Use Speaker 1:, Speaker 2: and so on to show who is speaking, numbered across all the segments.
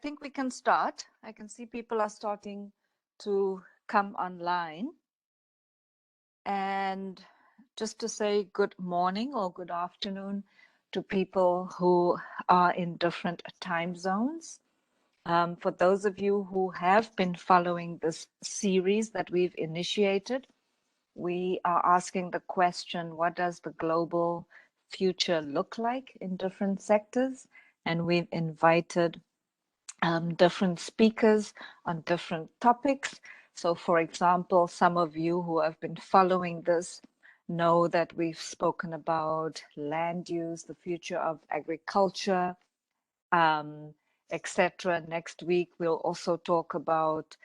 Speaker 1: think we can start. I can see people are starting to come online. And just to say good morning or good afternoon to people who are in different time zones. For those of you who have been following this series that we've initiated, we are asking the question, what does the global future look like in different sectors? And we've invited different speakers on different topics. So, for example, some of you who have been following this know that we've spoken about land use, the future of agriculture, etc. Next week, we'll also talk about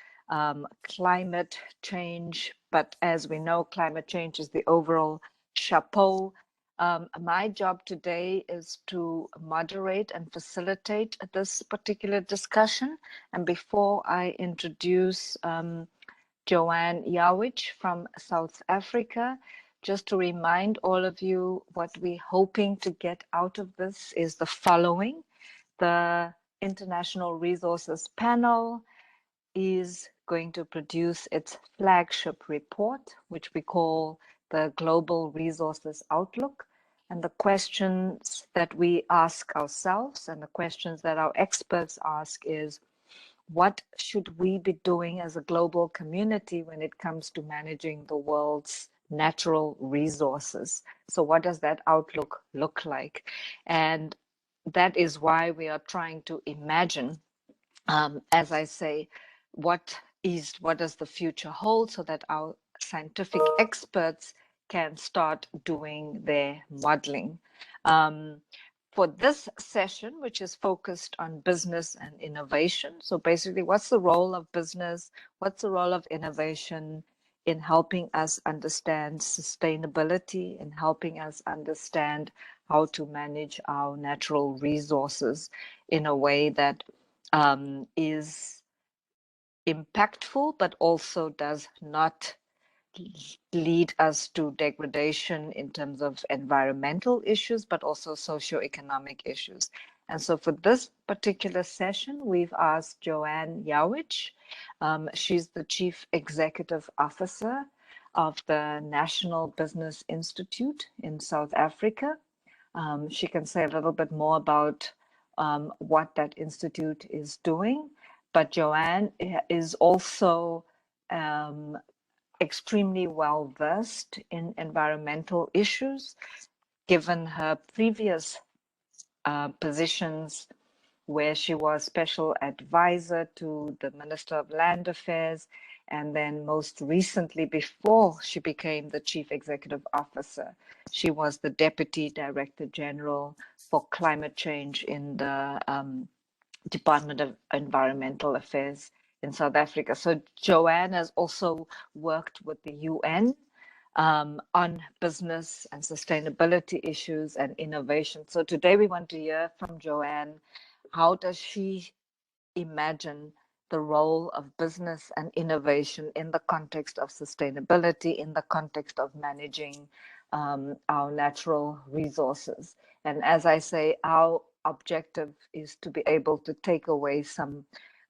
Speaker 1: climate change. But as we know, climate change is the overall chapeau. My job today is to moderate and facilitate this particular discussion. And before I introduce Joanne Yawitch from South Africa, just to remind all of you, what we're hoping to get out of this is the following. The International Resources Panel is going to produce its flagship report, which we call the Global Resources Outlook. And the questions that we ask ourselves and the questions that our experts ask is, what should we be doing as a global community when it comes to managing the world's natural resources? So what does that outlook look like? And that is why we are trying to imagine, as I say, what does the future hold, so that our scientific experts can start doing their modeling. For this session, which is focused on business and innovation. So basically, what's the role of business? What's the role of innovation in helping us understand sustainability, in helping us understand how to manage our natural resources in a way that is impactful, but also does not lead us to degradation in terms of environmental issues, but also socioeconomic issues. And so for this particular session, we've asked Joanne Yawitch. She's the Chief Executive Officer of the National Business Institute in South Africa. She can say a little bit more about what that institute is doing. But Joanne is also extremely well versed in environmental issues, given her previous positions where she was special advisor to the Minister of Land Affairs, and then most recently, before she became the Chief Executive Officer, she was the Deputy Director General for Climate Change in the Department of Environmental Affairs in South Africa. So Joanne has also worked with the UN on business and sustainability issues and innovation. So today we want to hear from Joanne. How does she imagine the role of business and innovation in the context of sustainability, in the context of managing our natural resources? And as I say, our objective is to be able to take away some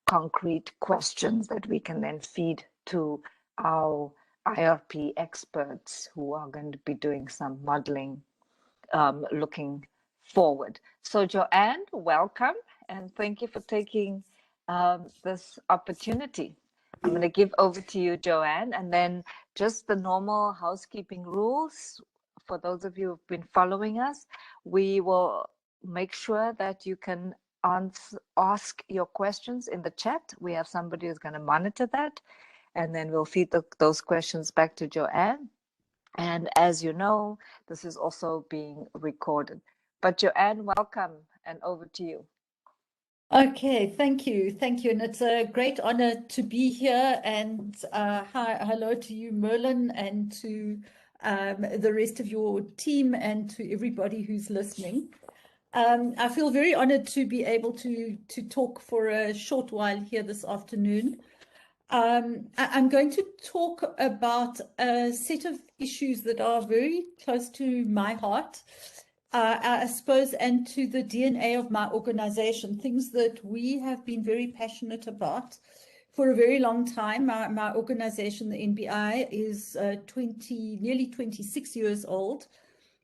Speaker 1: concrete questions that we can then feed to our IRP experts who are going to be doing some modeling looking forward. So Joanne, welcome, and thank you for taking this opportunity. I'm going to give over to you, Joanne, and then just the normal housekeeping rules. For those of you who've been following us, we will make sure that you can ask your questions in the chat. We have somebody who's going to monitor that, and then we'll feed those questions back to Joanne. And as you know, this is also being recorded. But Joanne, welcome, and over to you.
Speaker 2: Okay, thank you. Thank you. And it's a great honor to be here. And hello to you, Merlin, and to the rest of your team, and to everybody who's listening. I feel very honored to be able to talk for a short while here this afternoon. I'm going to talk about a set of issues that are very close to my heart. I suppose, and to the DNA of my organization, things that we have been very passionate about for a very long time. My organization, the NBI, is nearly 26 years old.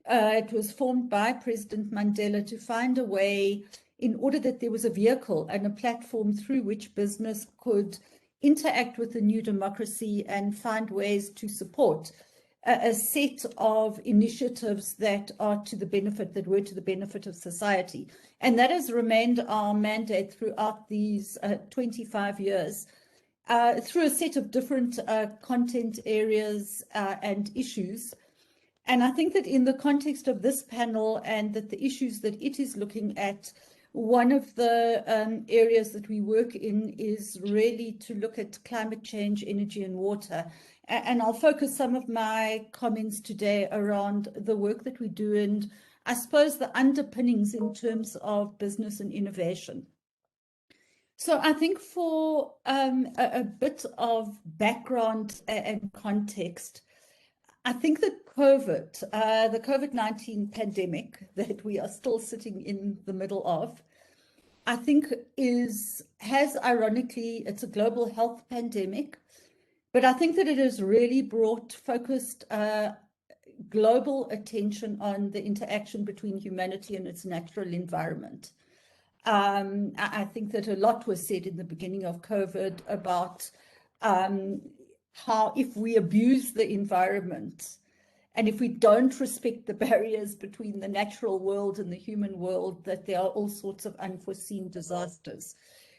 Speaker 2: It was formed by President Mandela to find a way, in order that there was a vehicle and a platform through which business could interact with the new democracy and find ways to support a set of initiatives that were to the benefit of society. And that has remained our mandate throughout these 25 years. Through a set of different content areas and issues. And I think that in the context of this panel and that the issues that it is looking at, one of the areas that we work in is really to look at climate change, energy and water. And I'll focus some of my comments today around the work that we do and I suppose the underpinnings in terms of business and innovation. So I think for a bit of background and context, I think that the COVID-19 pandemic that we are still sitting in the middle of, I think has ironically, it's a global health pandemic, but I think that it has really brought focused global attention on the interaction between humanity and its natural environment. I think that a lot was said in the beginning of COVID about how if we abuse the environment and if we don't respect the barriers between the natural world and the human world, that there are all sorts of unforeseen disasters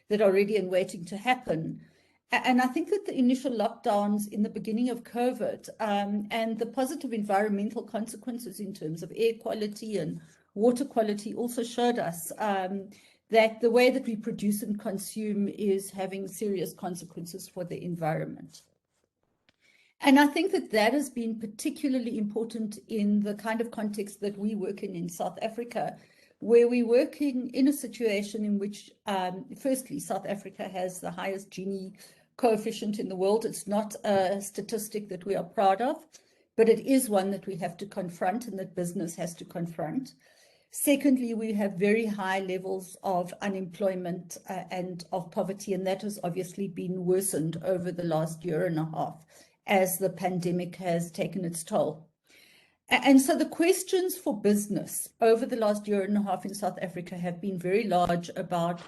Speaker 2: that are ready and waiting to happen. And I think that the initial lockdowns in the beginning of COVID and the positive environmental consequences in terms of air quality and water quality also showed us that the way that we produce and consume is having serious consequences for the environment. And I think that that has been particularly important in the kind of context that we work in South Africa, where we're working in a situation in which, firstly, South Africa has the highest Gini coefficient in the world. It's not a statistic that we are proud of, but it is one that we have to confront and that business has to confront. Secondly, we have very high levels of unemployment and of poverty, and that has obviously been worsened over the last year and a half as the pandemic has taken its toll. And so the questions for business over the last year and a half in South Africa have been very large about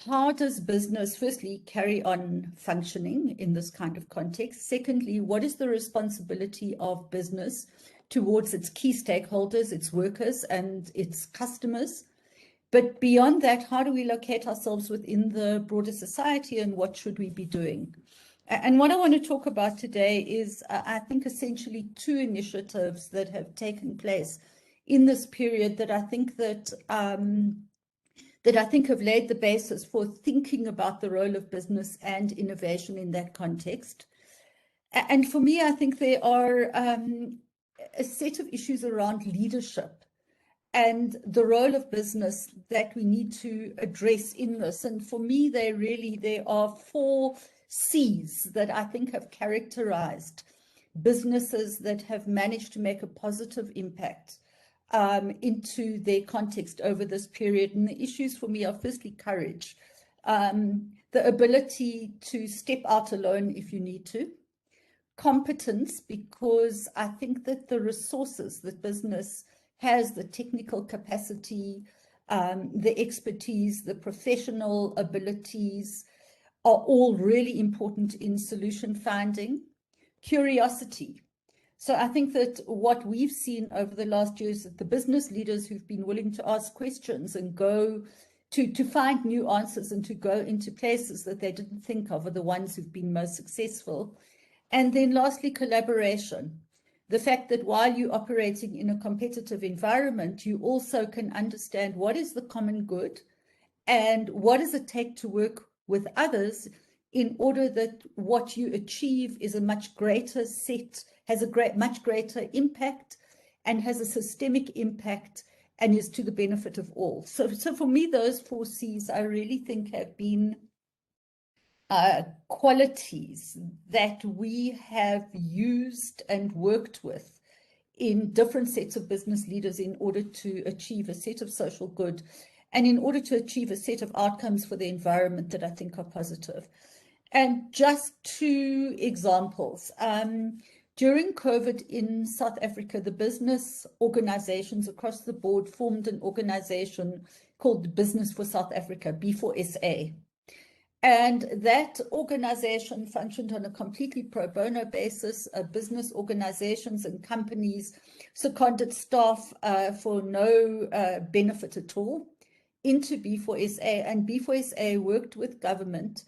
Speaker 2: how does business, firstly, carry on functioning in this kind of context? Secondly, what is the responsibility of business towards its key stakeholders, its workers and its customers? But beyond that, how do we locate ourselves within the broader society and what should we be doing? And what I want to talk about today is, I think, essentially two initiatives that have taken place in this period that I think have laid the basis for thinking about the role of business and innovation in that context. And for me, I think there are a set of issues around leadership and the role of business that we need to address in this. And for me, there are 4 C's that I think have characterized businesses that have managed to make a positive impact into their context over this period. And the issues for me are firstly courage, the ability to step out alone if you need to, competence, because I think that the resources that business has, the technical capacity, the expertise, the professional abilities are all really important in solution finding. Curiosity. So I think that what we've seen over the last years, that the business leaders who've been willing to ask questions and go to find new answers and to go into places that they didn't think of are the ones who've been most successful. And then lastly, collaboration. The fact that while you're operating in a competitive environment, you also can understand what is the common good and what does it take to work with others in order that what you achieve is a much greater much greater impact and has a systemic impact and is to the benefit of all. So for me, those 4 C's I really think have been qualities that we have used and worked with in different sets of business leaders in order to achieve a set of social good and in order to achieve a set of outcomes for the environment that I think are positive. And just two examples. During COVID in South Africa, the business organizations across the board formed an organization called Business for South Africa, B4SA. And that organization functioned on a completely pro bono basis. Business organizations and companies seconded staff for no benefit at all into B4SA, and B4SA worked with government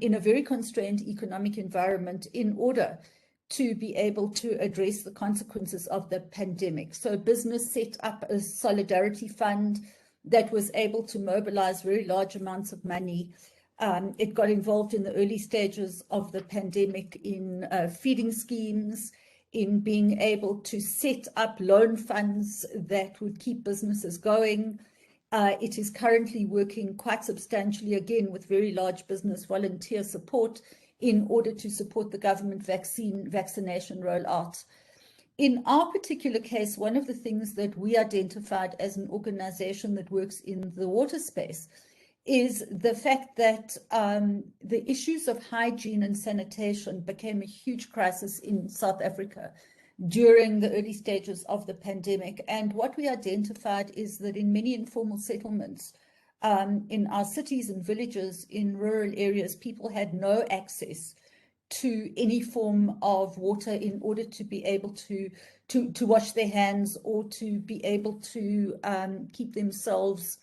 Speaker 2: in a very constrained economic environment in order to be able to address the consequences of the pandemic. So business set up a solidarity fund that was able to mobilize very large amounts of money. It got involved in the early stages of the pandemic in feeding schemes, in being able to set up loan funds that would keep businesses going. It is currently working quite substantially, again, with very large business volunteer support in order to support the government vaccination rollout. In our particular case, one of the things that we identified as an organization that works in the water space is the fact that the issues of hygiene and sanitation became a huge crisis in South Africa during the early stages of the pandemic. And what we identified is that in many informal settlements, in our cities and villages, in rural areas, people had no access to any form of water in order to be able to wash their hands or to be able to keep themselves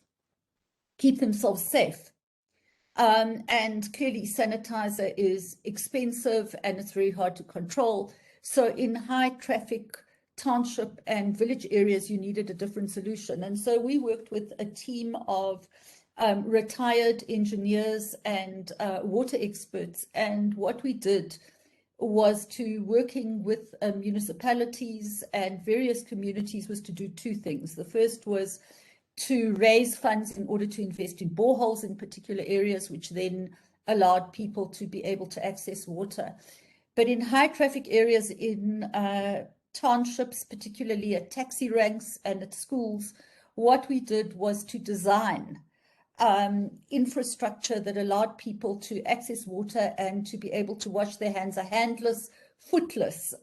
Speaker 2: safe. And clearly sanitizer is expensive and it's very hard to control. So in high traffic township and village areas, you needed a different solution. And so we worked with a team of retired engineers and water experts. And what we did was to working with municipalities and various communities was to do two things. The first was to raise funds in order to invest in boreholes in particular areas, which then allowed people to be able to access water. But in high traffic areas in townships, particularly at taxi ranks and at schools, what we did was to design infrastructure that allowed people to access water and to be able to wash their hands, a handless, footless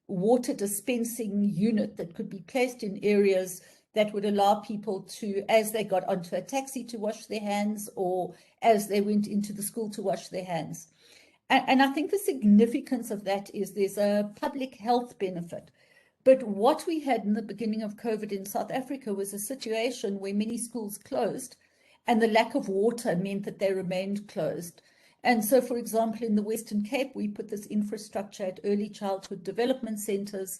Speaker 2: water dispensing unit that could be placed in areas that would allow people to, as they got onto a taxi, to wash their hands, or as they went into the school to wash their hands. And I think the significance of that is there's a public health benefit. But what we had in the beginning of COVID in South Africa was a situation where many schools closed and the lack of water meant that they remained closed. And so, for example, in the Western Cape, we put this infrastructure at early childhood development centers,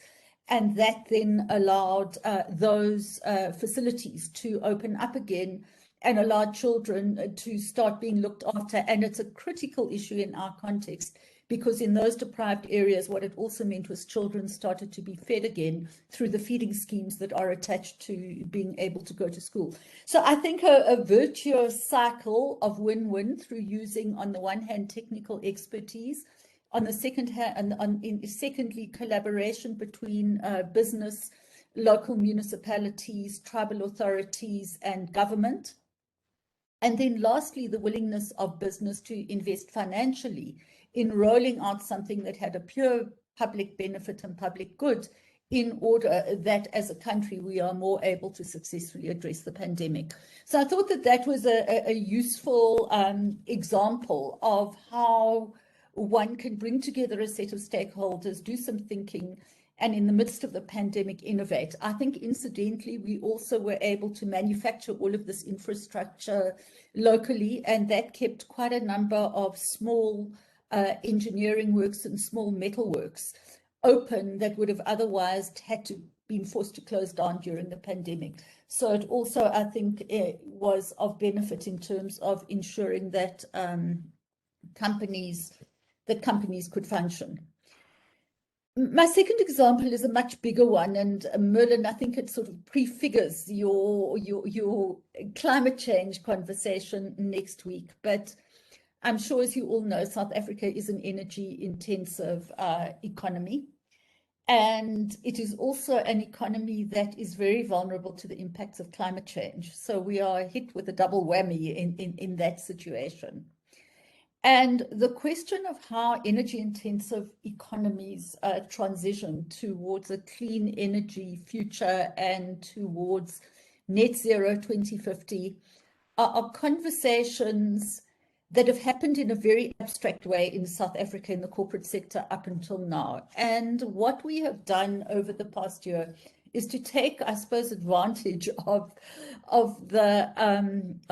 Speaker 2: and that then allowed those facilities to open up again and allow children to start being looked after. And it's a critical issue in our context, because in those deprived areas, what it also meant was children started to be fed again through the feeding schemes that are attached to being able to go to school. So I think a virtuous cycle of win-win through using, on the one hand, technical expertise, on the second hand, secondly, collaboration between business, local municipalities, tribal authorities, and government. And then lastly, the willingness of business to invest financially in rolling out something that had a pure public benefit and public good, in order that as a country we are more able to successfully address the pandemic. So I thought that that was a useful example of how one can bring together a set of stakeholders, do some thinking, and in the midst of the pandemic, innovate. I think, incidentally, we also were able to manufacture all of this infrastructure locally, and that kept quite a number of small engineering works and small metal works open that would have otherwise had to been forced to close down during the pandemic. So it also, I think, was of benefit in terms of ensuring that companies could function. My second example is a much bigger one, and Merlin, I think it sort of prefigures your climate change conversation next week. But I'm sure, as you all know, South Africa is an energy-intensive economy. And it is also an economy that is very vulnerable to the impacts of climate change. So we are hit with a double whammy in that situation. And the question of how energy-intensive economies transition towards a clean energy future and towards net zero 2050 are conversations that have happened in a very abstract way in South Africa in the corporate sector up until now. And what we have done over the past year is to take, I suppose, advantage of the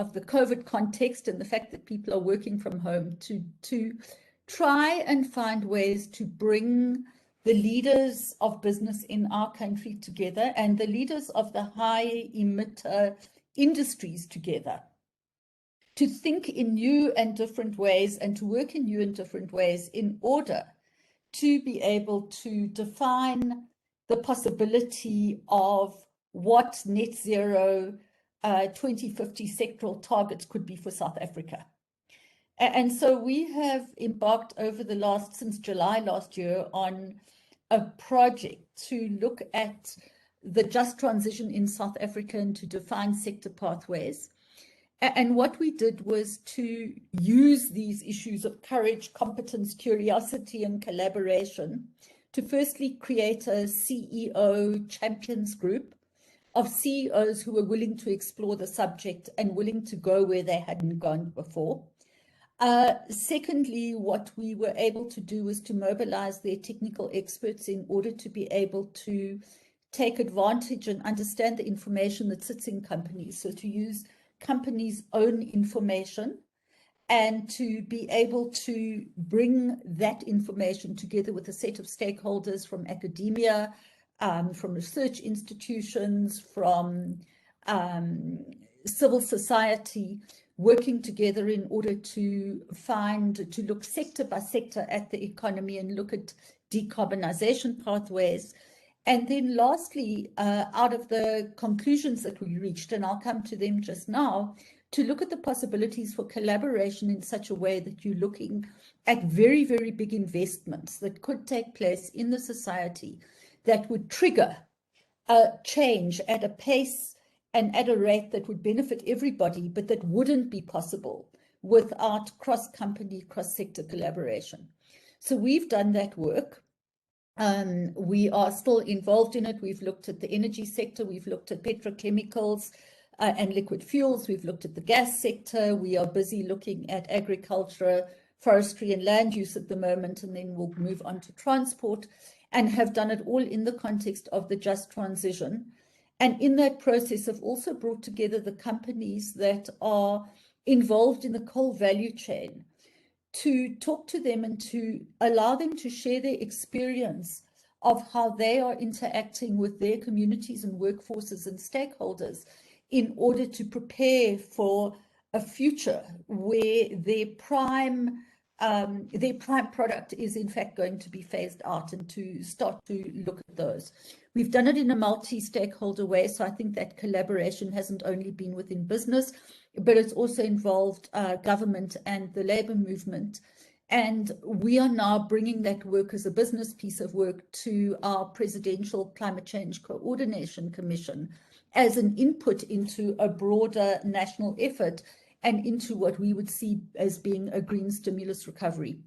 Speaker 2: COVID context and the fact that people are working from home to try and find ways to bring the leaders of business in our country together and the leaders of the high emitter industries together, to think in new and different ways and to work in new and different ways in order to be able to define the possibility of what net zero 2050 sectoral targets could be for South Africa. And so we have embarked over the since July last year on a project to look at the just transition in South Africa and to define sector pathways. And what we did was to use these issues of courage, competence, curiosity, and collaboration to firstly create a CEO champions group of CEOs who were willing to explore the subject and willing to go where they hadn't gone before. Secondly, what we were able to do was to mobilize their technical experts in order to be able to take advantage and understand the information that sits in companies. So to use companies' own information and to be able to bring that information together with a set of stakeholders from academia, from research institutions, from civil society, working together in order to look sector by sector at the economy and look at decarbonization pathways. And then lastly, out of the conclusions that we reached, and I'll come to them just now, to look at the possibilities for collaboration in such a way that you're looking at very, very big investments that could take place in the society that would trigger a change at a pace and at a rate that would benefit everybody, but that wouldn't be possible without cross-company, cross-sector collaboration. So we've done that work. We are still involved in it. We've looked at the energy sector. We've looked at petrochemicals and liquid fuels. We've looked at the gas sector. We are busy looking at agriculture, forestry, and land use at the moment, and then we'll move on to transport, and have done it all in the context of the just transition. And in that process have also brought together the companies that are involved in the coal value chain, to talk to them and to allow them to share their experience of how they are interacting with their communities and workforces and stakeholders in order to prepare for a future where their prime product is in fact going to be phased out, and to start to look at those. We've done it in a multi-stakeholder way, so I think that collaboration hasn't only been within business, but it's also involved government and the labor movement. And we are now bringing that work as a business piece of work to our Presidential Climate Change Coordination Commission as an input into a broader national effort and into what we would see as being a green stimulus recovery.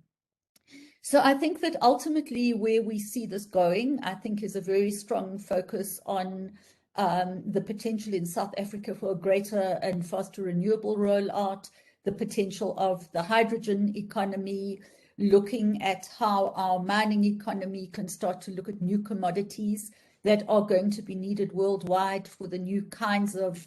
Speaker 2: So I think that ultimately where we see this going, I think, is a very strong focus on the potential in South Africa for a greater and faster renewable rollout, the potential of the hydrogen economy, looking at how our mining economy can start to look at new commodities that are going to be needed worldwide for the new kinds of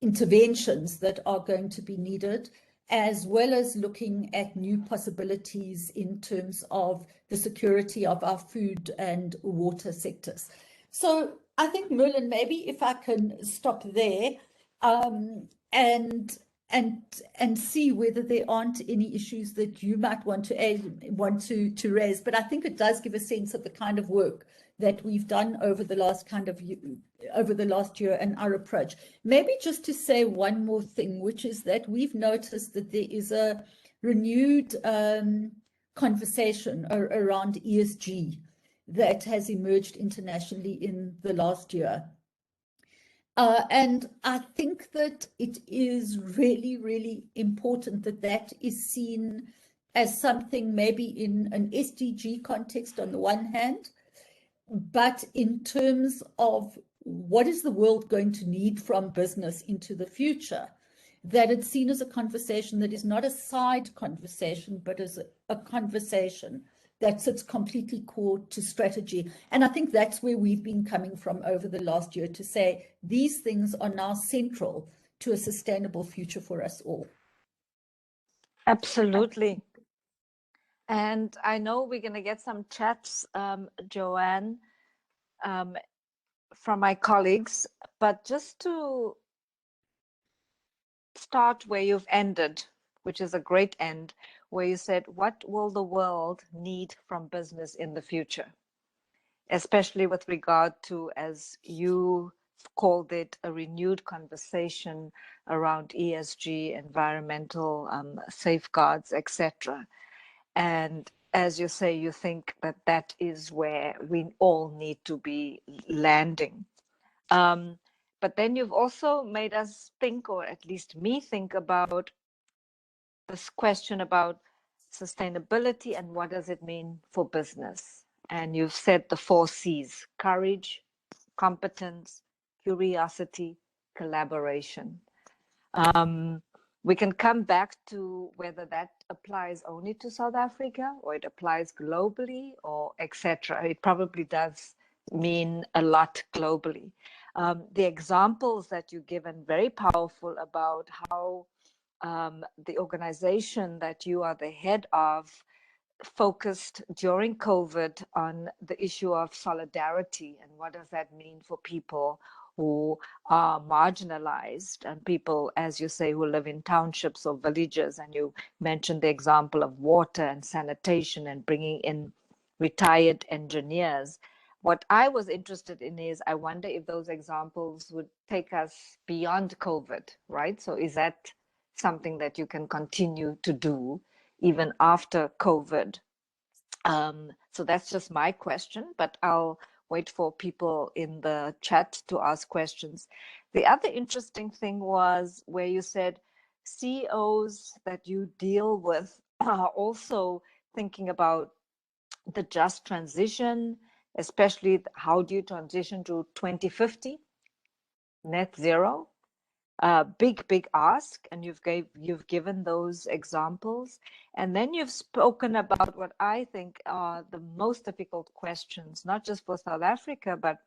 Speaker 2: interventions that are going to be needed, as well as looking at new possibilities in terms of the security of our food and water sectors. So I think, Merlin, maybe if I can stop there and see whether there aren't any issues that you might want to raise. But I think it does give a sense of the kind of work that we've done over the last year and our approach. Maybe just to say one more thing, which is that we've noticed that there is a renewed conversation around ESG that has emerged internationally in the last year. And I think that it is really, really important that that is seen as something maybe in an SDG context on the one hand, but in terms of what is the world going to need from business into the future, that it's seen as a conversation that is not a side conversation, but as a conversation that sits completely core to strategy. And I think that's where we've been coming from over the last year, to say these things are now central to a sustainable future for us all.
Speaker 1: Absolutely. And I know we're going to get some chats, Joanne, from my colleagues, but just to start where you've ended, which is a great end, where you said, what will the world need from business in the future? Especially with regard to, as you called it, a renewed conversation around ESG, environmental safeguards, etc. And as you say, you think that that is where we all need to be landing. But then you've also made us think, or at least me think, about this question about sustainability and what does it mean for business. And you've said the 4 C's: courage, competence, curiosity, collaboration. We can come back to whether that applies only to South Africa or it applies globally, or etc. It probably does mean a lot globally. The examples that you've given, very powerful, about how the organization that you are the head of focused during COVID on the issue of solidarity and what does that mean for people who are marginalized and people, as you say, who live in townships or villages. And you mentioned the example of water and sanitation and bringing in retired engineers. What I was interested in is, I wonder if those examples would take us beyond COVID, right? So is that something that you can continue to do even after COVID? So that's just my question, but I'll wait for people in the chat to ask questions. The other interesting thing was where you said CEOs that you deal with are also thinking about the just transition, especially how do you transition to 2050 net zero? Big ask, and you've given those examples, and then you've spoken about what I think are the most difficult questions, not just for South Africa, but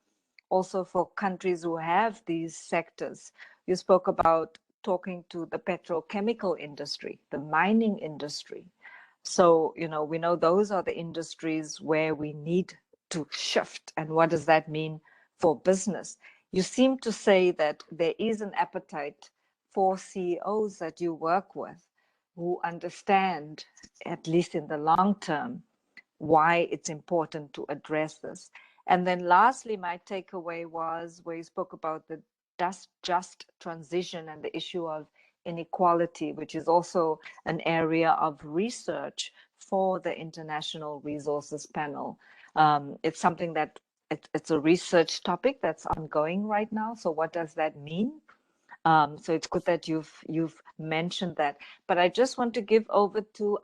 Speaker 1: also for countries who have these sectors. You spoke about talking to the petrochemical industry, the mining industry. So, we know those are the industries where we need to shift. And what does that mean for business? You seem to say that there is an appetite for CEOs that you work with who understand, at least in the long term, why it's important to address this. And then lastly, my takeaway was where you spoke about the just transition and the issue of inequality, which is also an area of research for the International Resources Panel. It's something that it's a research topic that's ongoing right now. So what does that mean? So it's good that you've mentioned that. But I just want to give over to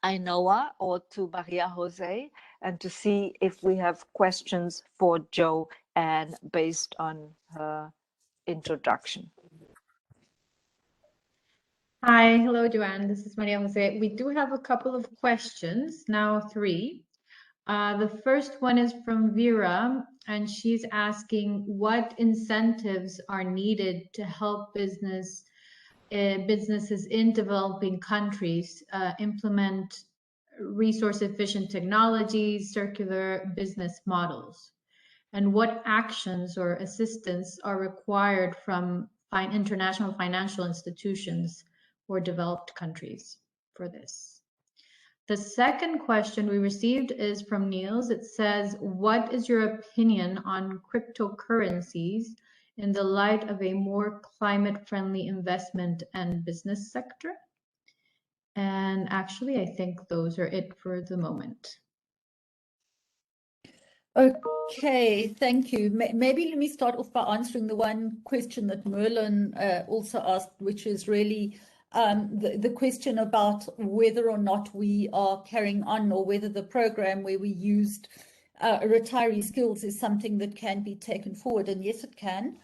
Speaker 1: Ainoa or to Maria Jose, and to see if we have questions for Joanne based on her introduction.
Speaker 3: Hi, hello, Joanne. This is Maria Jose. We do have a couple of questions, now 3. The first one is from Vera, and she's asking what incentives are needed to help businesses in developing countries implement resource-efficient technologies, circular business models, and what actions or assistance are required from international financial institutions or developed countries for this. The second question we received is from Niels. It says, what is your opinion on cryptocurrencies in the light of a more climate-friendly investment and business sector? And actually, I think those are it for the moment.
Speaker 2: Okay, thank you. Maybe let me start off by answering the one question that Merlin also asked, which is really the question about whether or not we are carrying on, or whether the program where we used retiree skills is something that can be taken forward. And yes, it can.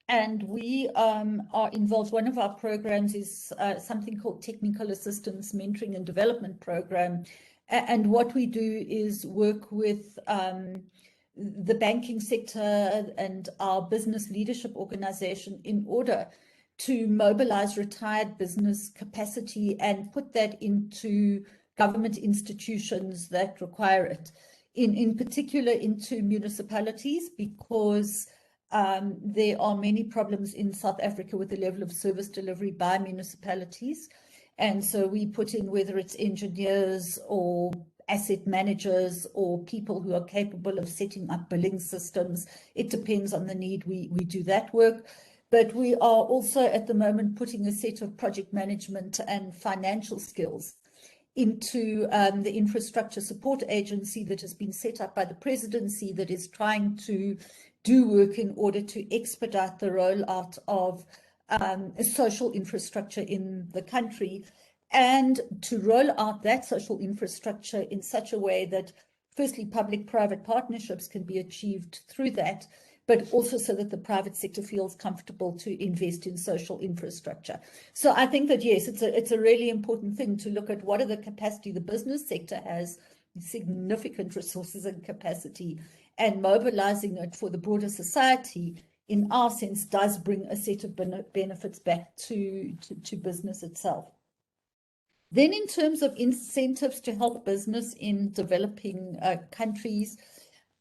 Speaker 2: And we are involved. One of our programs is something called Technical Assistance Mentoring and Development Program. And what we do is work with the banking sector and our business leadership organization in order to mobilize retired business capacity and put that into government institutions that require it. In particular into municipalities, because there are many problems in South Africa with the level of service delivery by municipalities. And so we put in, whether it's engineers or asset managers or people who are capable of setting up billing systems. It depends on the need. We do that work. But we are also at the moment putting a set of project management and financial skills into the infrastructure support agency that has been set up by the presidency, that is trying to do work in order to expedite the rollout of social infrastructure in the country, and to roll out that social infrastructure in such a way that, firstly, public-private partnerships can be achieved through that, but also so that the private sector feels comfortable to invest in social infrastructure. So I think that, yes, it's a really important thing to look at what are the capacity. The business sector has significant resources and capacity, and mobilizing it for the broader society, in our sense, does bring a set of benefits back to business itself. Then in terms of incentives to help business in developing countries,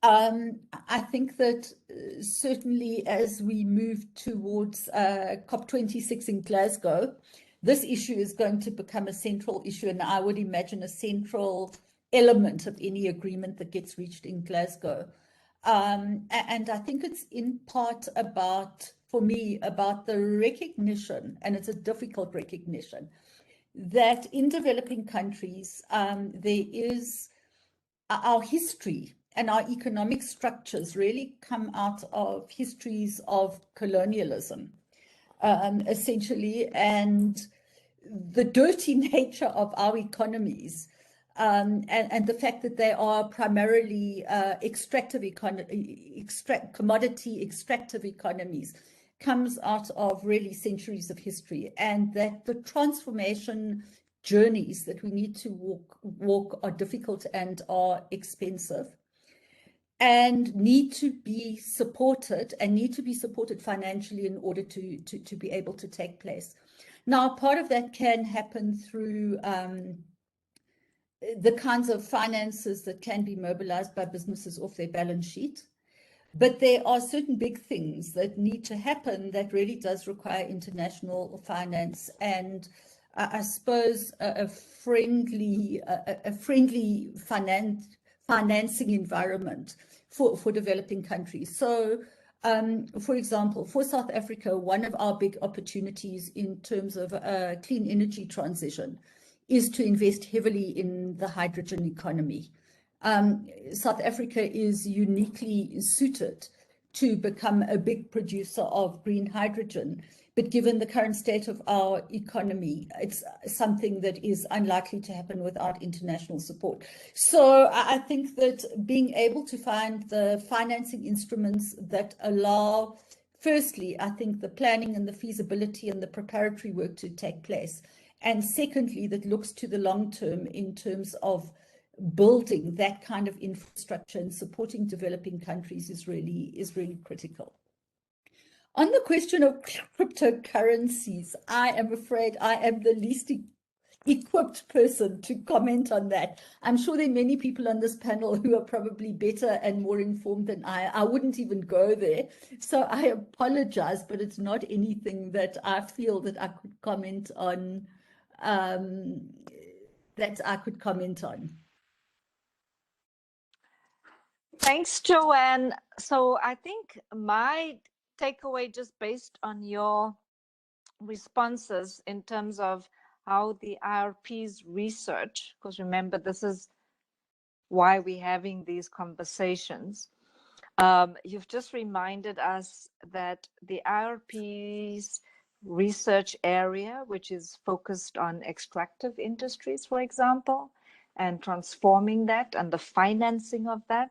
Speaker 2: I think that certainly as we move towards COP26 in Glasgow, this issue is going to become a central issue, and I would imagine a central element of any agreement that gets reached in Glasgow. And I think it's in part about, for me, about the recognition, and it's a difficult recognition, that in developing countries, there is our history and our economic structures really come out of histories of colonialism, essentially, and the dirty nature of our economies, and the fact that they are primarily commodity extractive economies, comes out of really centuries of history, and that the transformation journeys that we need to walk are difficult and are expensive, and need to be supported, financially in order to be able to take place. Now, part of that can happen through the kinds of finances that can be mobilized by businesses off their balance sheet. But there are certain big things that need to happen that really does require international finance, and I suppose a friendly financing environment for developing countries. So, for example, for South Africa, one of our big opportunities in terms of clean energy transition is to invest heavily in the hydrogen economy. South Africa is uniquely suited to become a big producer of green hydrogen, but given the current state of our economy, it's something that is unlikely to happen without international support. So I think that being able to find the financing instruments that allow, firstly, I think the planning and the feasibility and the preparatory work to take place, and secondly, that looks to the long term in terms of building that kind of infrastructure and supporting developing countries is really critical. On the question of cryptocurrencies, I am afraid I am the least equipped person to comment on that. I'm sure there are many people on this panel who are probably better and more informed than I. I wouldn't even go there. So I apologize, but it's not anything that I feel that I could comment on.
Speaker 1: Thanks, Joanne. So I think my takeaway, just based on your responses in terms of how the IRP's research, because remember, this is why we're having these conversations. You've just reminded us that the IRP's research area, which is focused on extractive industries, for example, and transforming that and the financing of that.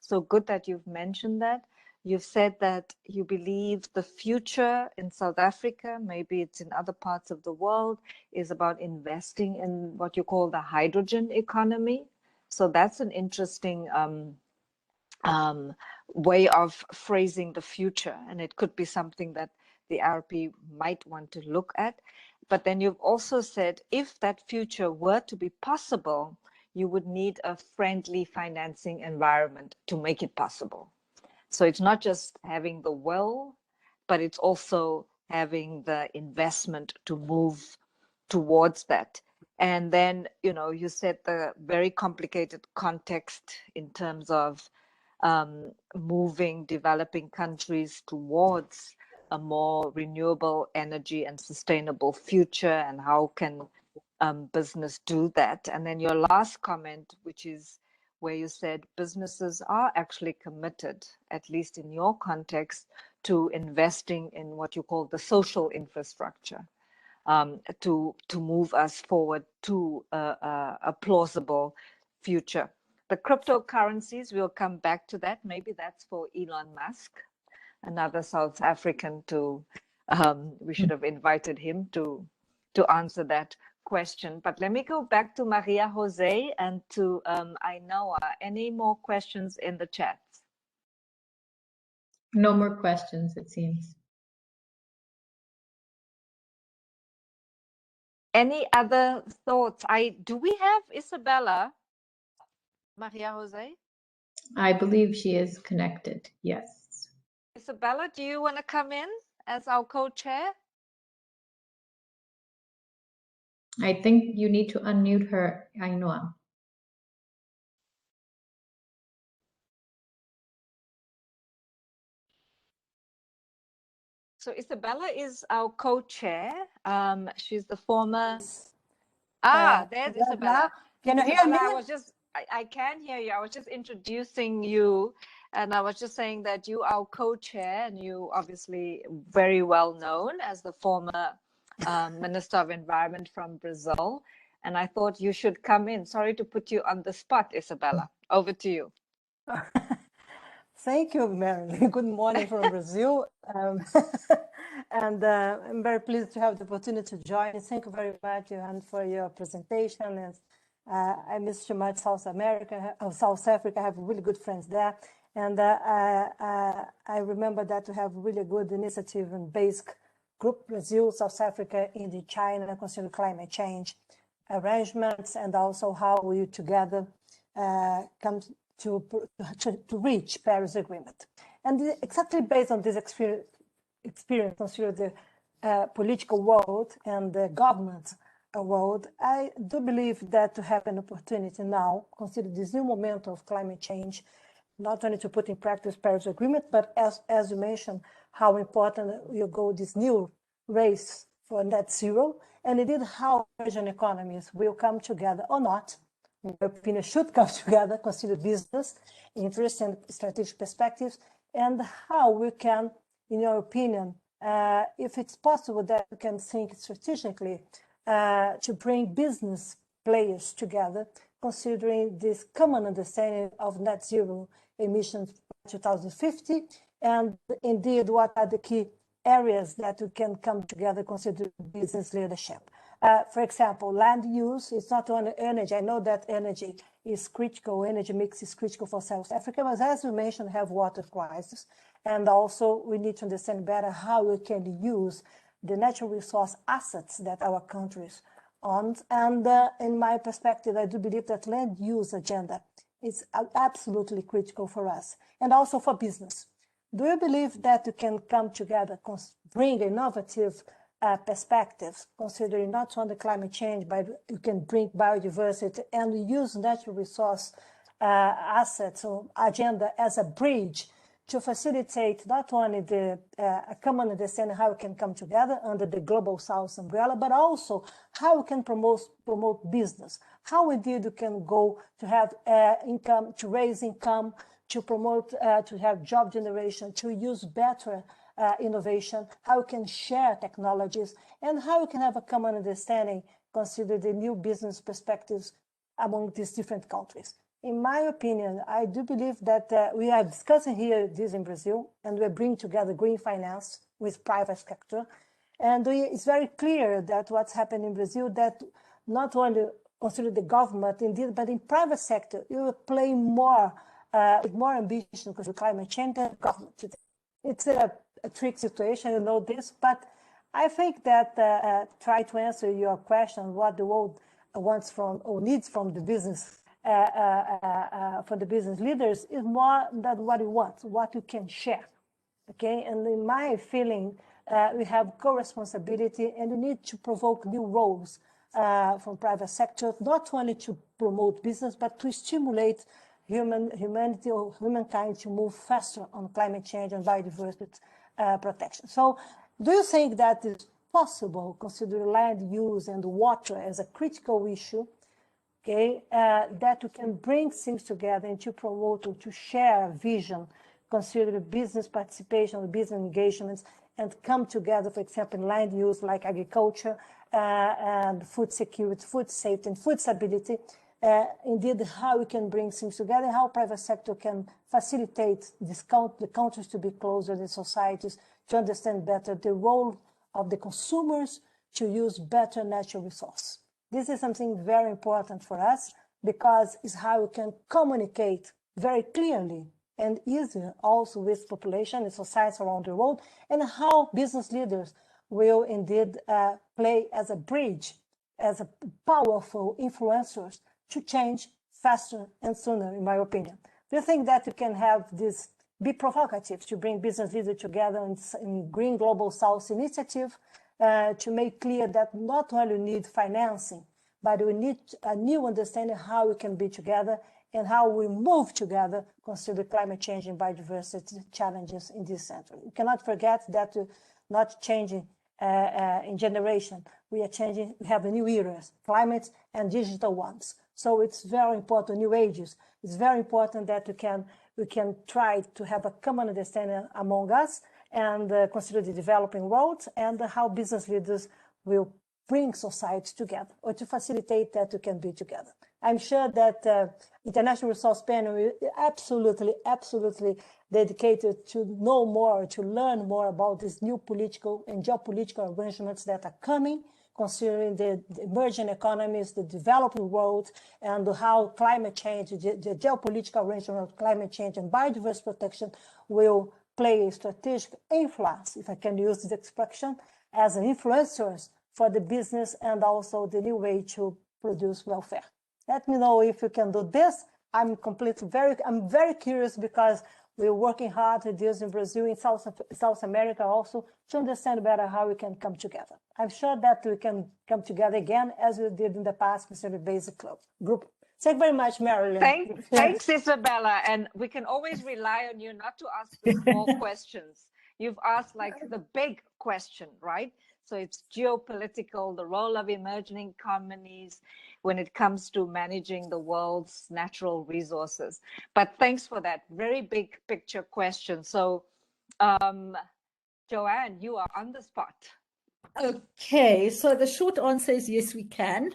Speaker 1: So good that you've mentioned that. You've said that you believe the future in South Africa, maybe it's in other parts of the world, is about investing in what you call the hydrogen economy. So that's an interesting way of phrasing the future, and it could be something that the IRP might want to look at. But then you've also said if that future were to be possible, you would need a friendly financing environment to make it possible. So it's not just having the will, but it's also having the investment to move towards that. And then, you know, you said the very complicated context in terms of moving developing countries towards a more renewable energy and sustainable future, and how can business do that. And then your last comment, which is where you said businesses are actually committed, at least in your context, to investing in what you call the social infrastructure, to move us forward to a plausible future. The cryptocurrencies, we'll come back to that. Maybe that's for Elon Musk, another South African to, we should have invited him to answer that question. But let me go back to Maria Jose and to Ainoa. Any more questions in the chat?
Speaker 3: No more questions, it seems.
Speaker 1: Any other thoughts? Do we have Isabella, Maria Jose?
Speaker 3: I believe she is connected. Yes.
Speaker 1: Isabella, do you want to come in as our co-chair?
Speaker 3: I think you need to unmute her, Ainoa.
Speaker 1: So Isabella is our co-chair. She's the former. There's Isabella.
Speaker 4: Can you hear
Speaker 1: Isabella,
Speaker 4: me?
Speaker 1: I can hear you. I was just introducing you, and I was just saying that you are co-chair, and you obviously very well known as the former Minister of Environment from Brazil. And I thought you should come in. Sorry to put you on the spot, Isabella. Over to you.
Speaker 4: Thank you, Mary. Good morning from Brazil. And I'm very pleased to have the opportunity to join. Thank you very much, Joanne, for your presentation. And I miss too much South Africa. I have really good friends there. And I remember that we have really good initiative and basic group, Brazil, South Africa, India, China, concerning climate change arrangements, and also how we together come to reach Paris Agreement. And exactly based on this experience consider the political world and the government world, I do believe that to have an opportunity now, consider this new momentum of climate change, not only to put in practice Paris Agreement, but as you mentioned, how important you go this new race for net zero, and indeed how emerging economies will come together or not. In my opinion, should come together, consider business, interest and strategic perspectives, and how we can, in your opinion, if it's possible that we can think strategically to bring business players together, considering this common understanding of net zero emissions by 2050, and indeed what are the key areas that we can come together consider business leadership. For example, land use is not only energy. I know that energy is critical, energy mix is critical for South Africa, but as we mentioned, we have water crisis. And also we need to understand better how we can use the natural resource assets that our countries own. And in my perspective, I do believe that land use agenda is absolutely critical for us and also for business. Do you believe that you can come together, bring innovative perspectives, considering not only climate change, but you can bring biodiversity and use natural resource assets or agenda as a bridge to facilitate not only the common understanding how we can come together under the Global South umbrella, but also how we can promote business, how indeed we can go to have income, to raise income, to promote, to have job generation, to use better innovation, how we can share technologies, and how we can have a common understanding, consider the new business perspectives among these different countries. In my opinion, I do believe that we are discussing here this in Brazil, and we're bringing together green finance with private sector. And it's very clear that what's happening in Brazil, that not only consider the government indeed, but in private sector, you will play more with more ambition because of climate change than government today. It's a tricky situation, you know this, but I think that try to answer your question, what the world wants from or needs from the business for the business leaders is more than what you want, what you can share. Okay, and in my feeling, we have co-responsibility, and we need to provoke new roles from private sector, not only to promote business, but to stimulate humanity or humankind to move faster on climate change and biodiversity protection. So, do you think that is possible, consider land use and water as a critical issue? Okay, that we can bring things together and to promote or to share vision, consider business participation, business engagements, and come together, for example, in land use like agriculture and food security, food safety, and food stability. Indeed, how we can bring things together, how private sector can facilitate the countries to be closer, the societies to understand better the role of the consumers to use better natural resources. This is something very important for us because it's how we can communicate very clearly and easier also with population and societies around the world, and how business leaders will indeed play as a bridge, as a powerful influencers to change faster and sooner, in my opinion. Do you think that you can have this, be provocative to bring business leaders together in Green Global South initiative, to make clear that not only we need financing, but we need a new understanding how we can be together and how we move together, consider climate change and biodiversity challenges in this century. We cannot forget that we're not changing in generation. We are changing, we have a new eras, climate and digital ones. So it's very important, new ages. It's very important that we can try to have a common understanding among us and consider the developing world and how business leaders will bring society together or to facilitate that we can be together. I'm sure that International Resource Panel is absolutely dedicated to know more, to learn more about these new political and geopolitical arrangements that are coming, considering the emerging economies, the developing world, and how climate change, the geopolitical arrangement of climate change and biodiversity protection will play a strategic influence, if I can use this expression, as an influencers for the business and also the new way to produce welfare. Let me know if you can do this. I'm very curious because we're working hard with this in Brazil, in South America also, to understand better how we can come together. I'm sure that we can come together again as we did in the past with the basic group. Thank you very much, Marilyn.
Speaker 1: Thanks, Isabella. And we can always rely on you not to ask the small questions. You've asked like the big question, right? So it's geopolitical, the role of emerging economies when it comes to managing the world's natural resources. But thanks for that very big picture question. So, Joanne, you are on the spot.
Speaker 2: Okay, so the short answer is yes, we can.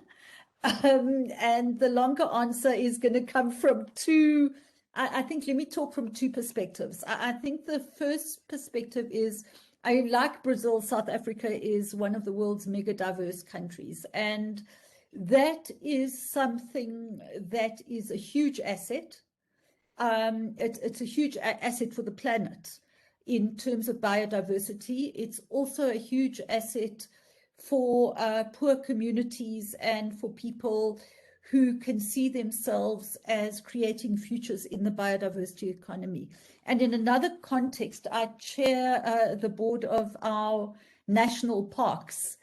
Speaker 2: And the longer answer is going to come from two, I think, let me talk from two perspectives. I think the first perspective is, like Brazil, South Africa is one of the world's mega diverse countries. And that is something that is a huge asset. It's a huge asset for the planet in terms of biodiversity. It's also a huge asset for poor communities and for people who can see themselves as creating futures in the biodiversity economy. And in another context, I chair the board of our national parks.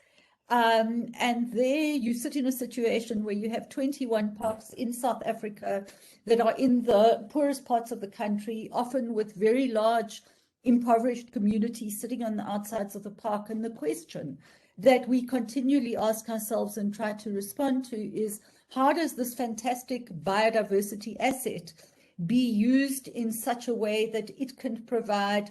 Speaker 2: And there you sit in a situation where you have 21 parks in South Africa that are in the poorest parts of the country, often with very large impoverished communities sitting on the outsides of the park. And the question that we continually ask ourselves and try to respond to is, how does this fantastic biodiversity asset be used in such a way that it can provide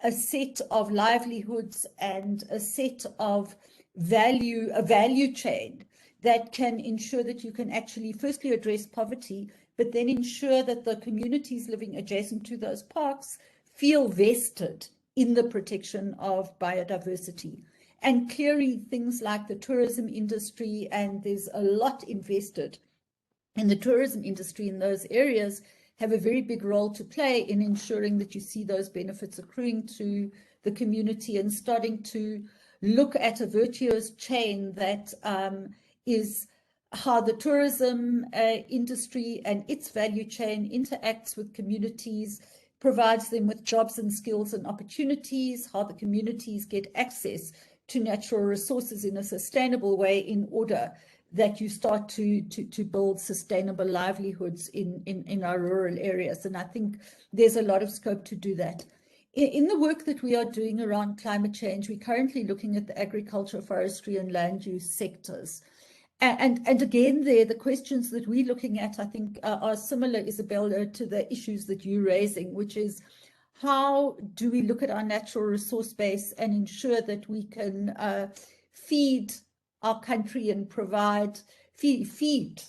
Speaker 2: a set of livelihoods and a set of a value chain that can ensure that you can actually firstly address poverty, but then ensure that the communities living adjacent to those parks feel vested in the protection of biodiversity. And clearly things like the tourism industry, and there's a lot invested in the tourism industry in those areas, have a very big role to play in ensuring that you see those benefits accruing to the community and starting to look at a virtuous chain that is how the tourism industry and its value chain interacts with communities, provides them with jobs and skills and opportunities, how the communities get access to natural resources in a sustainable way in order that you start to build sustainable livelihoods in our rural areas. And I think there's a lot of scope to do that. In the work that we are doing around climate change, we're currently looking at the agriculture, forestry, and land use sectors. And again, there, the questions that we're looking at, I think, are similar, Isabella, to the issues that you're raising, which is, how do we look at our natural resource base and ensure that we can feed our country and feed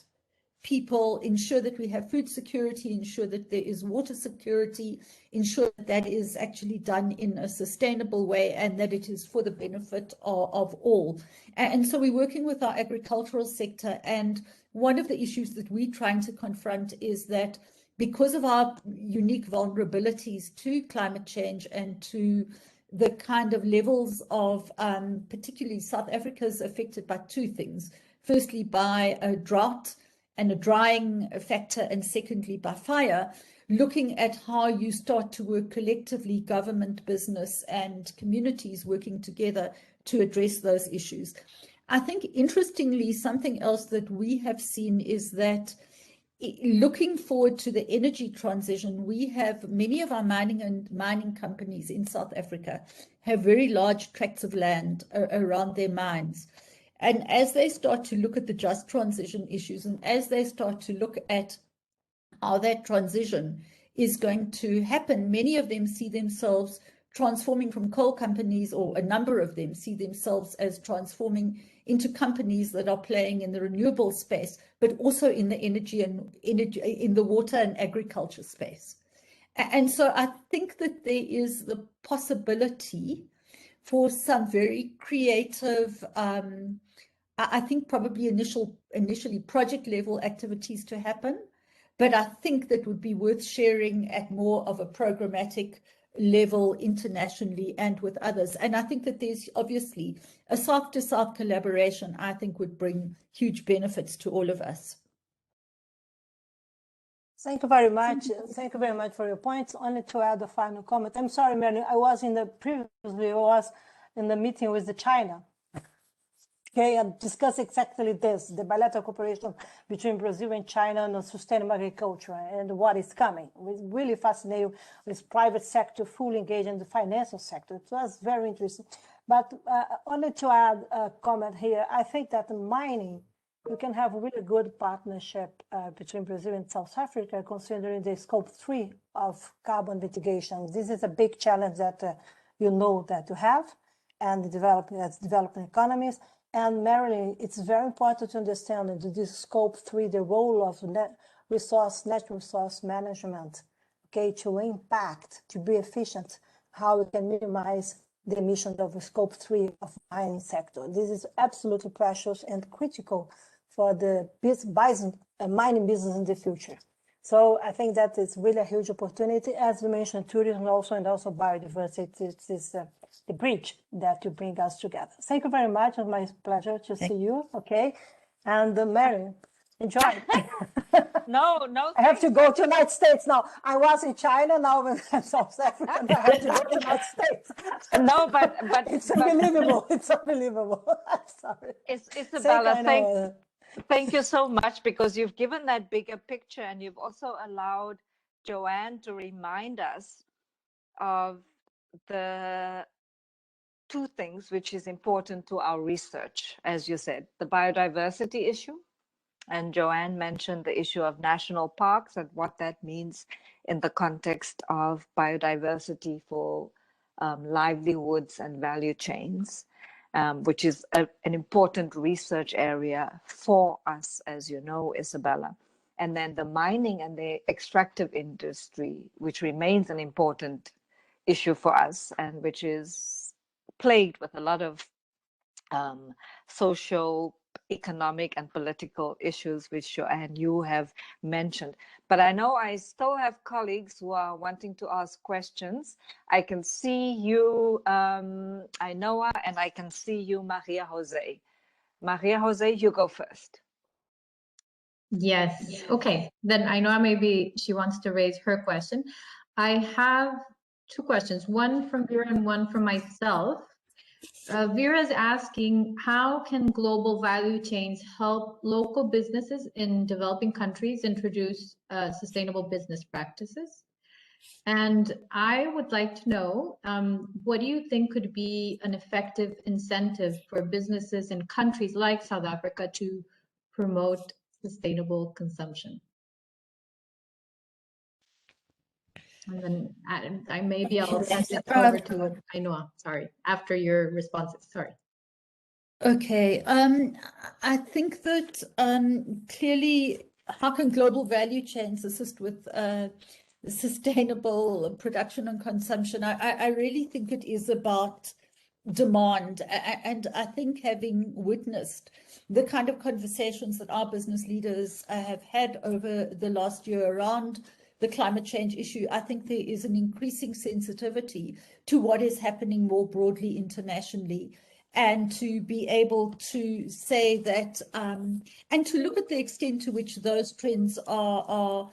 Speaker 2: people, ensure that we have food security, ensure that there is water security, ensure that that is actually done in a sustainable way and that it is for the benefit of all. And so we're working with our agricultural sector, and one of the issues that we're trying to confront is that because of our unique vulnerabilities to climate change and to the kind of levels of, particularly South Africa is affected by two things. Firstly, by a drought and a drying factor, and secondly, by fire, looking at how you start to work collectively, government, business, and communities working together to address those issues. I think, interestingly, something else that we have seen is that looking forward to the energy transition, we have many of our mining companies in South Africa have very large tracts of land around their mines. And as they start to look at the just transition issues, and as they start to look at how that transition is going to happen, many of them see themselves transforming from coal companies, or a number of them see themselves as transforming into companies that are playing in the renewable space, but also in the energy in the water and agriculture space. And so I think that there is the possibility for some very creative, I think probably initially project level activities to happen, but I think that would be worth sharing at more of a programmatic level internationally and with others. And I think that there's obviously a South-to-South collaboration, I think, would bring huge benefits to all of us.
Speaker 4: Thank you very much. Thank you very much for your points. Only to add a final comment. I'm sorry, Mary, I was in the meeting with China. Okay, and discuss exactly this, the bilateral cooperation between Brazil and China on sustainable agriculture and what is coming. We're really fascinated with private sector fully engaged in the financial sector. It was very interesting. But only to add a comment here, I think that in mining, we can have a really good partnership between Brazil and South Africa, considering the scope 3 of carbon mitigation. This is a big challenge that you know that you have, and developing economies. And Marilyn, it's very important to understand that this scope 3, the role of natural resource management, okay, to impact, to be efficient, how we can minimize the emissions of the scope 3 of the mining sector. This is absolutely precious and critical for the mining business in the future. So I think that is really a huge opportunity. As you mentioned, tourism also, and also biodiversity. It is the bridge that you bring us together. Thank you very much. It was my pleasure to see you. Okay. And Mary, Enjoy.
Speaker 1: No,
Speaker 4: I have to go to United States now. I was in China, now I'm in South Africa. I have to go to United States.
Speaker 1: No, but
Speaker 4: It's unbelievable. It's unbelievable. I'm sorry.
Speaker 1: Isabella, thank you so much, because you've given that bigger picture, and you've also allowed Joanne to remind us of the two things which is important to our research, as you said, the biodiversity issue. And Joanne mentioned the issue of national parks and what that means in the context of biodiversity for livelihoods and value chains, which is an important research area for us, as you know, Isabella. And then the mining and the extractive industry, which remains an important issue for us, and which is plagued with a lot of social, economic, and political issues, which Joanne, you have mentioned. But I know I still have colleagues who are wanting to ask questions. I can see you, Ainoa, and I can see you, Maria Jose. Maria Jose, you go first.
Speaker 3: Yes. Okay. Then I know maybe she wants to raise her question. I have two questions, one from Vera and one from myself. Vera is asking, how can global value chains help local businesses in developing countries introduce sustainable business practices? And I would like to know, what do you think could be an effective incentive for businesses in countries like South Africa to promote sustainable consumption? And then I'll send it over to Ainoa, sorry, after your responses, sorry.
Speaker 2: Okay, I think that clearly, how can global value chains assist with sustainable production and consumption? I really think it is about demand, and I think, having witnessed the kind of conversations that our business leaders have had over the last year around the climate change issue, I think there is an increasing sensitivity to what is happening more broadly internationally, and to be able to say that, and to look at the extent to which those trends are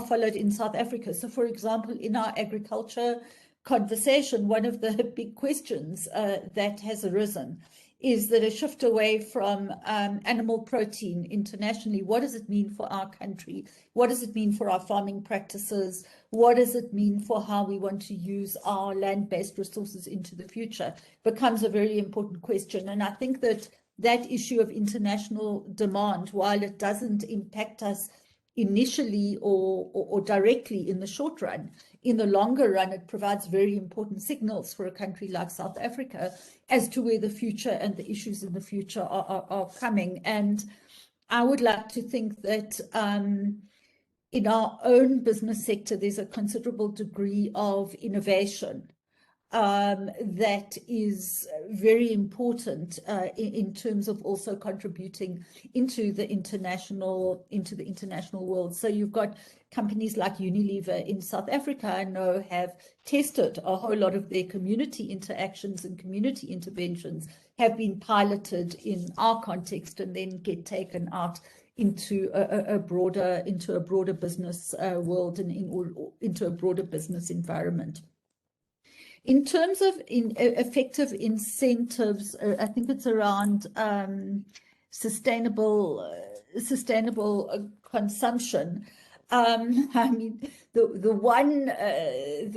Speaker 2: followed in South Africa. So, for example, in our agriculture conversation, one of the big questions that has arisen is that a shift away from animal protein internationally, what does it mean for our country? What does it mean for our farming practices? What does it mean for how we want to use our land-based resources into the future? Becomes a very important question. And I think that that issue of international demand, while it doesn't impact us initially or directly in the short run, in the longer run, it provides very important signals for a country like South Africa as to where the future and the issues in the future are coming. And I would like to think that in our own business sector, there's a considerable degree of innovation that is very important in terms of also contributing into the international world. So you've got companies like Unilever in South Africa, I know, have tested a whole lot of their community interactions and community interventions have been piloted in our context and then get taken out into a broader business world and into a broader business environment. In terms of effective incentives, I think it's around sustainable consumption. I mean, the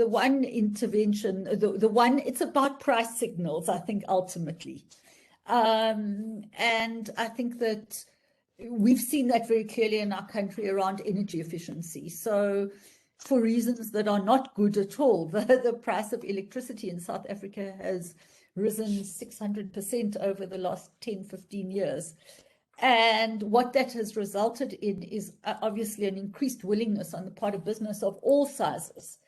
Speaker 2: one intervention, it's about price signals, I think, ultimately. And I think that we've seen that very clearly in our country around energy efficiency. So, for reasons that are not good at all, the price of electricity in South Africa has risen 600% over the last 10, 15 years. And what that has resulted in is obviously an increased willingness on the part of business of all sizes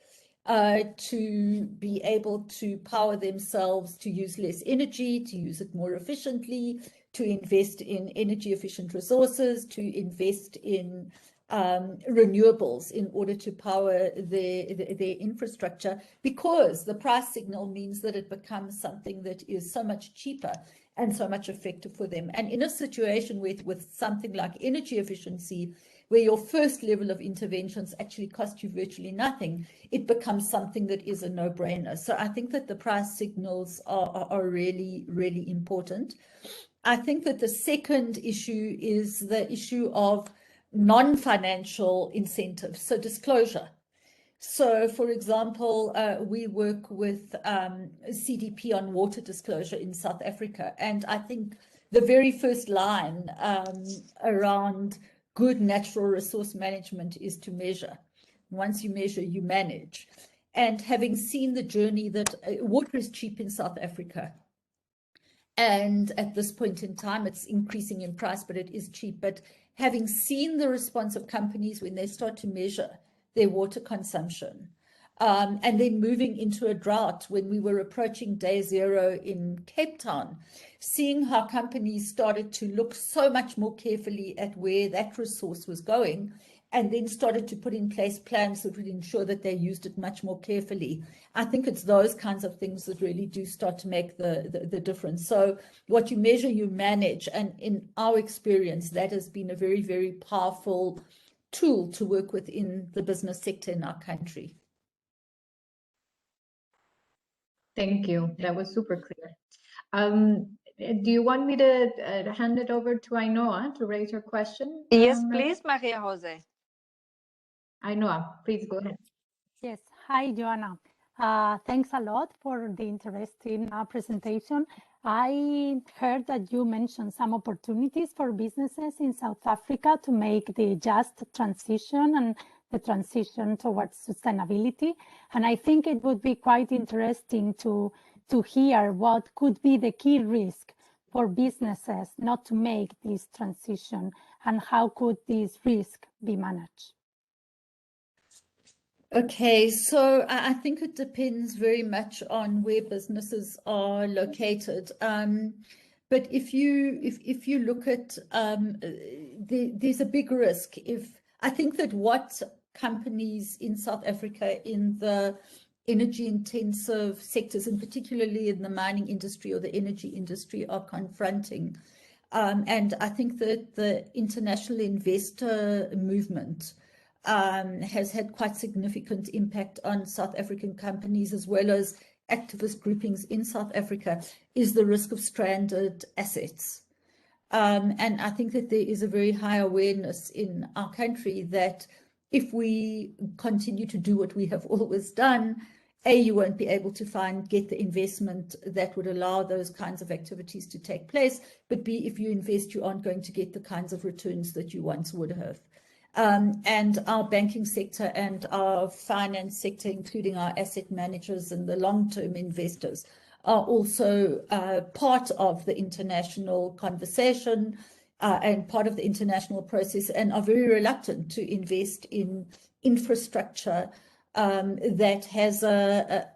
Speaker 2: to be able to power themselves, to use less energy, to use it more efficiently, to invest in energy efficient resources, to invest in renewables in order to power their infrastructure, because the price signal means that it becomes something that is so much cheaper and so much effective for them. And in a situation with something like energy efficiency, where your first level of interventions actually cost you virtually nothing, it becomes something that is a no-brainer. So I think that the price signals are really, really important. I think that the second issue is the issue of non-financial incentives, so disclosure. So, for example, we work with CDP on water disclosure in South Africa, and I think the very first line around good natural resource management is to measure. Once you measure, you manage. And having seen the journey that water is cheap in South Africa, and at this point in time, it's increasing in price, but it is cheap. But having seen the response of companies when they start to measure their water consumption, and then moving into a drought when we were approaching day zero in Cape Town, seeing how companies started to look so much more carefully at where that resource was going, and then started to put in place plans that would ensure that they used it much more carefully. I think it's those kinds of things that really do start to make the difference. So what you measure, you manage. And in our experience, that has been a very, very powerful tool to work with in the business sector in our country.
Speaker 3: Thank you. That was super clear. Do you want me to hand it over to Ainhoa to raise her question?
Speaker 1: Yes, please, Maria Jose.
Speaker 3: Ainhoa, please go ahead.
Speaker 5: Yes. Hi, Joanna. Thanks a lot for the interesting presentation. I heard that you mentioned some opportunities for businesses in South Africa to make the just transition and the transition towards sustainability. And I think it would be quite interesting to hear what could be the key risk for businesses not to make this transition, and how could this risk be managed?
Speaker 2: Okay, so I think it depends very much on where businesses are located. But if you look at there's a big risk. I think that what companies in South Africa in the energy intensive sectors, and particularly in the mining industry or the energy industry, are confronting, and I think that the international investor movement has had quite significant impact on South African companies as well as activist groupings in South Africa, is the risk of stranded assets. And I think that there is a very high awareness in our country that if we continue to do what we have always done, A, you won't be able to get the investment that would allow those kinds of activities to take place, but B, if you invest, you aren't going to get the kinds of returns that you once would have. And our banking sector and our finance sector, including our asset managers and the long-term investors, are also part of the international conversation and part of the international process, and are very reluctant to invest in infrastructure that has a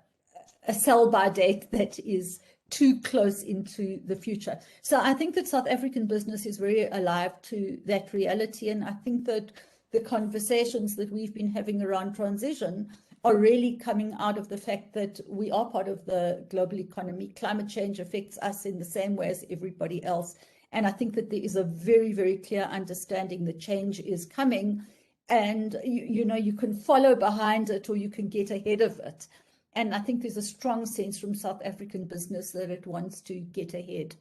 Speaker 2: sell-by date that is too close into the future. So I think that South African business is very alive to that reality, and I think that the conversations that we've been having around transition are really coming out of the fact that we are part of the global economy. Climate change affects us in the same way as everybody else. And I think that there is a very, very clear understanding that change is coming, and you can follow behind it or you can get ahead of it. And I think there's a strong sense from South African business that it wants to get ahead.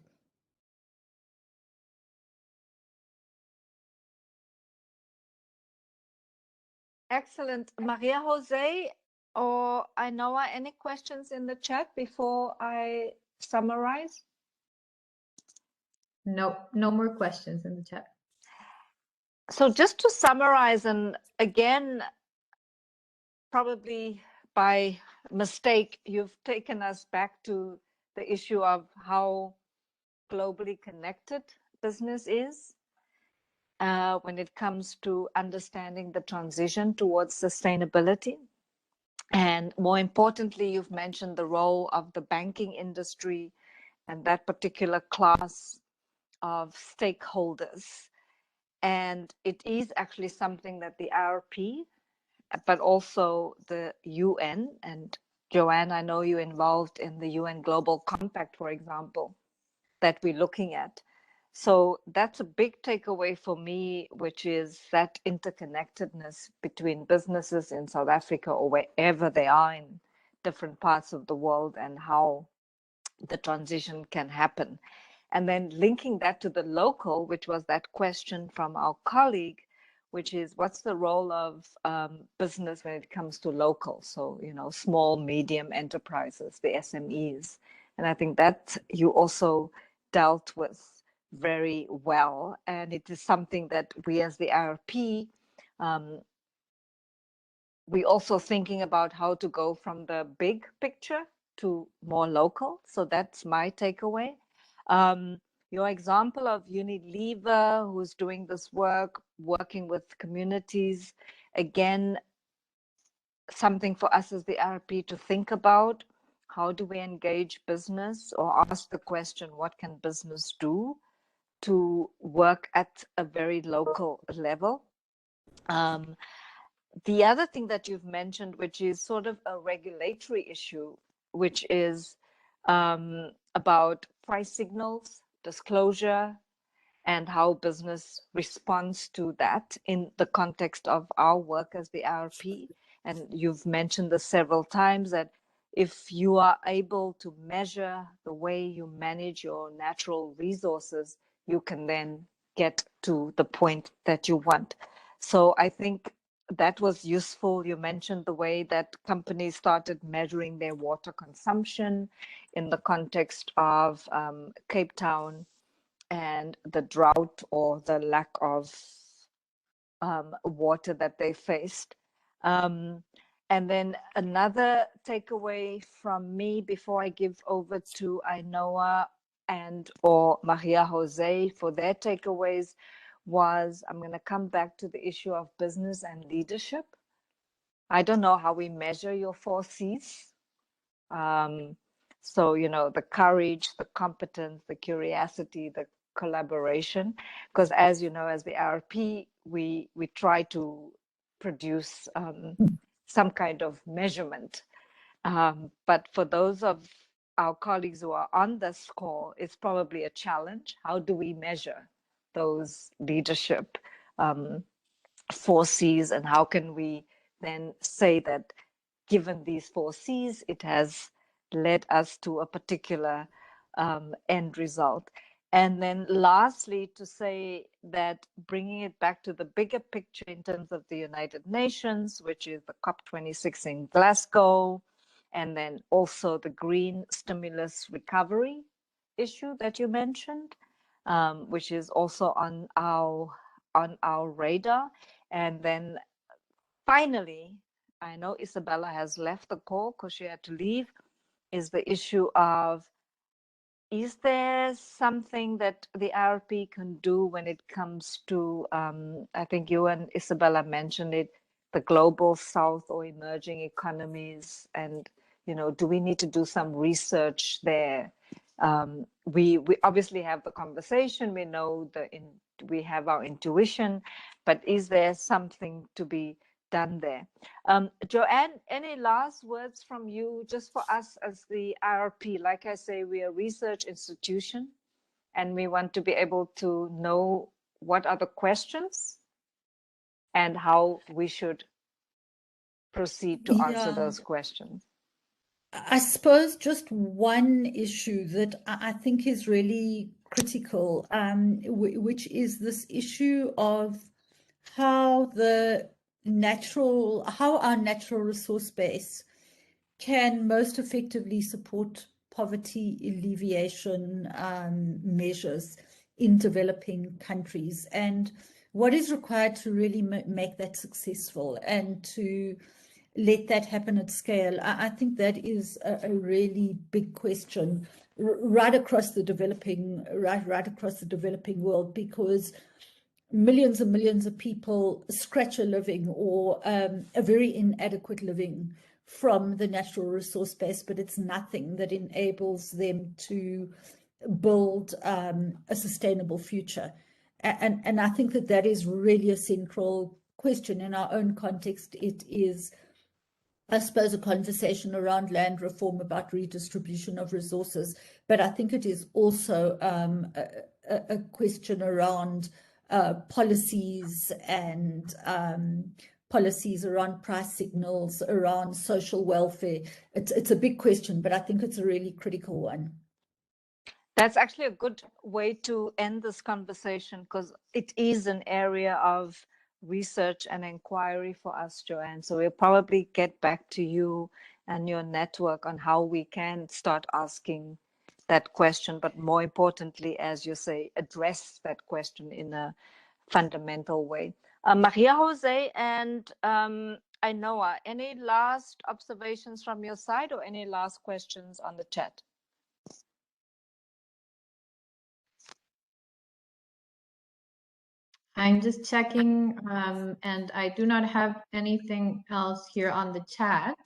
Speaker 1: Excellent. Maria Jose or Ainhoa, any questions in the chat before I summarize?
Speaker 3: No, no more questions in the chat.
Speaker 1: So just to summarize, and again, probably by mistake, you've taken us back to the issue of how globally connected business is when it comes to understanding the transition towards sustainability. And more importantly, you've mentioned the role of the banking industry and that particular class of stakeholders. And it is actually something that the IRP, but also the UN, and Joanne, I know you're involved in the UN Global Compact, for example, that we're looking at. So that's a big takeaway for me, which is that interconnectedness between businesses in South Africa or wherever they are in different parts of the world, and how the transition can happen. And then linking that to the local, which was that question from our colleague, which is what's the role of business when it comes to local? So, small, medium enterprises, the SMEs. And I think that you also dealt with very well. And it is something that we as the IRP, we also thinking about how to go from the big picture to more local. So that's my takeaway. Your example of Unilever, who's doing this work, working with communities, again, something for us as the IRP to think about. How do we engage business, or ask the question, what can business do to work at a very local level? The other thing that you've mentioned, which is sort of a regulatory issue, which is about price signals, disclosure, and how business responds to that in the context of our work as the IRP. And you've mentioned this several times, that if you are able to measure the way you manage your natural resources, you can then get to the point that you want. So I think that was useful. You mentioned the way that companies started measuring their water consumption in the context of Cape Town and the drought or the lack of water that they faced. And then another takeaway from me before I give over to Ainoa and or Maria Jose for their takeaways was, I'm going to come back to the issue of business and leadership. I don't know how we measure your 4 C's. So, the courage, the competence, the curiosity, the collaboration, because as you know, as the IRP, we try to produce some kind of measurement. But for those of our colleagues who are on this call, it's probably a challenge. How do we measure those leadership 4 C's, and how can we then say that given these 4 C's, it has led us to a particular end result? And then lastly, to say that bringing it back to the bigger picture in terms of the United Nations, which is the COP26 in Glasgow, and then also the green stimulus recovery issue that you mentioned, which is also on our radar. And then finally, I know Isabella has left the call because she had to leave, is the issue of, is there something that the IRP can do when it comes to, I think you and Isabella mentioned it, the global south or emerging economies, and, do we need to do some research there? We obviously have the conversation, we know we have our intuition, but is there something to be done there? Joanne, any last words from you just for us as the IRP? Like I say, we are a research institution and we want to be able to know what are the questions and how we should proceed to answer those questions.
Speaker 2: I suppose just one issue that I think is really critical, which is this issue of how our natural resource base can most effectively support poverty alleviation measures in developing countries, and what is required to really make that successful and to let that happen at scale. I think that is a really big question right across the developing world, because millions and millions of people scratch a living or a very inadequate living from the natural resource base, but it's nothing that enables them to build a sustainable future. And I think that is really a central question in our own context. It is I suppose, a conversation around land reform, about redistribution of resources, but I think it is also a question around policies and policies around price signals, around social welfare. It's a big question, but I think it's a really critical one.
Speaker 1: That's actually a good way to end this conversation, because it is an area of research and inquiry for us, Joanne. So we'll probably get back to you and your network on how we can start asking that question, but more importantly, as you say, address that question in a fundamental way. Maria Jose and Ainoa, any last observations from your side or any last questions on the chat?
Speaker 3: I'm just checking, and I do not have anything else here on the chat.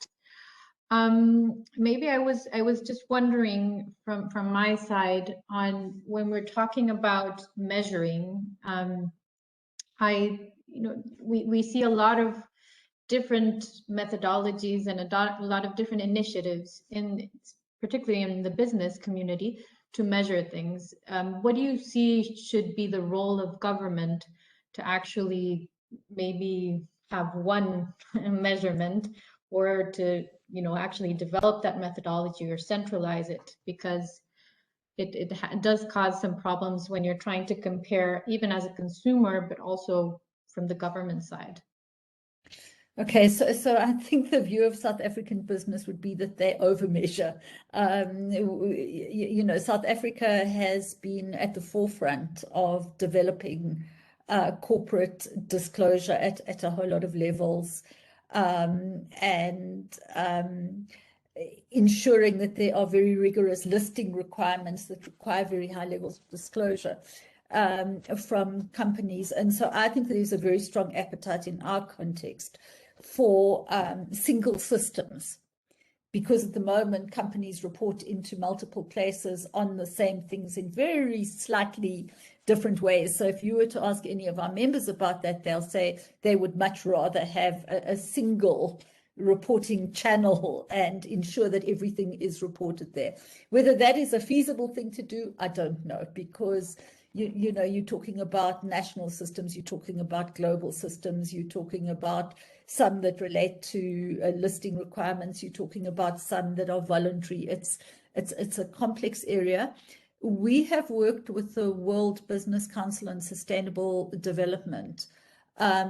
Speaker 3: Maybe I was just wondering from my side, on when we're talking about measuring, we see a lot of different methodologies and a lot of different initiatives, particularly in the business community, to measure things. What do you see should be the role of government to actually maybe have one measurement, or to actually develop that methodology or centralize it? Because it does cause some problems when you're trying to compare, even as a consumer, but also from the government side.
Speaker 2: Okay, so I think the view of South African business would be that they overmeasure. South Africa has been at the forefront of developing corporate disclosure at a whole lot of levels, and ensuring that there are very rigorous listing requirements that require very high levels of disclosure from companies. And so I think there's a very strong appetite in our context for single systems, because at the moment companies report into multiple places on the same things in very slightly different ways. So if you were to ask any of our members about that, they'll say they would much rather have a single reporting channel and ensure that everything is reported there. Whether that is a feasible thing to do, I don't know, because you're talking about national systems, you're talking about global systems, you're talking about some that relate to listing requirements, you're talking about some that are voluntary. It's a complex area. We have worked with the World Business Council on Sustainable Development.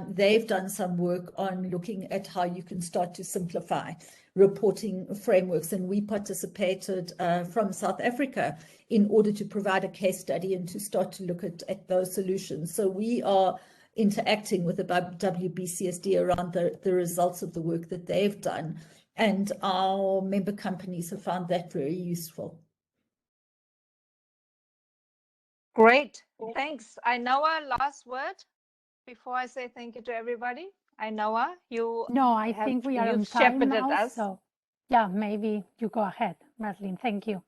Speaker 2: They've done some work on looking at how you can start to simplify reporting frameworks, and we participated from South Africa in order to provide a case study and to start to look at those solutions. So we are interacting with the WBCSD around the results of the work that they've done, and our member companies have found that very useful.
Speaker 1: Great, thanks. Ainoa, last word before I say thank you to everybody. Ainoa,
Speaker 5: I think we are on time now,
Speaker 1: us.
Speaker 5: so yeah, maybe you go ahead, Madeline. Thank you.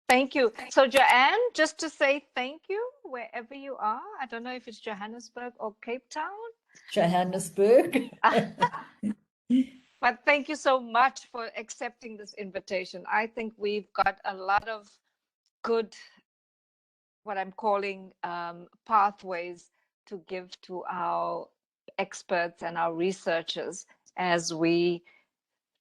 Speaker 1: Thank you. So Joanne, just to say thank you wherever you are. I don't know if it's Johannesburg or Cape Town.
Speaker 2: Johannesburg.
Speaker 1: But thank you so much for accepting this invitation. I think we've got a lot of good, what I'm calling pathways to give to our experts and our researchers as we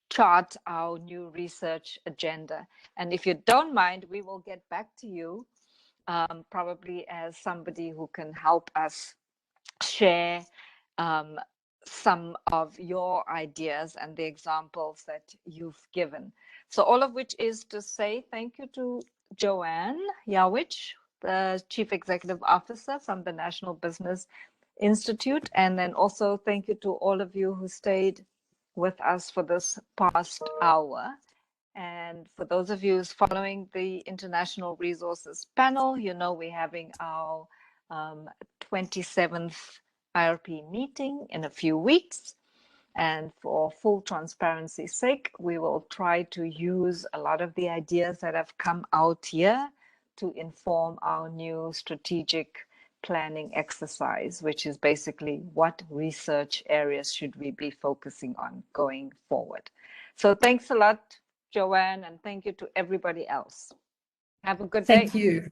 Speaker 1: chart our new research agenda. And if you don't mind, we will get back to you probably as somebody who can help us share some of your ideas and the examples that you've given. So all of which is to say thank you to Joanne Yawitch, the Chief Executive Officer from the National Business Institute. And then also thank you to all of you who stayed with us for this past hour. And for those of you who's following the International Resources Panel, we're having our 27th IRP meeting in a few weeks. And for full transparency's sake, we will try to use a lot of the ideas that have come out here to inform our new strategic planning exercise, which is basically what research areas should we be focusing on going forward. So thanks a lot, Joanne, and thank you to everybody else. Have a good day.
Speaker 2: Thank you.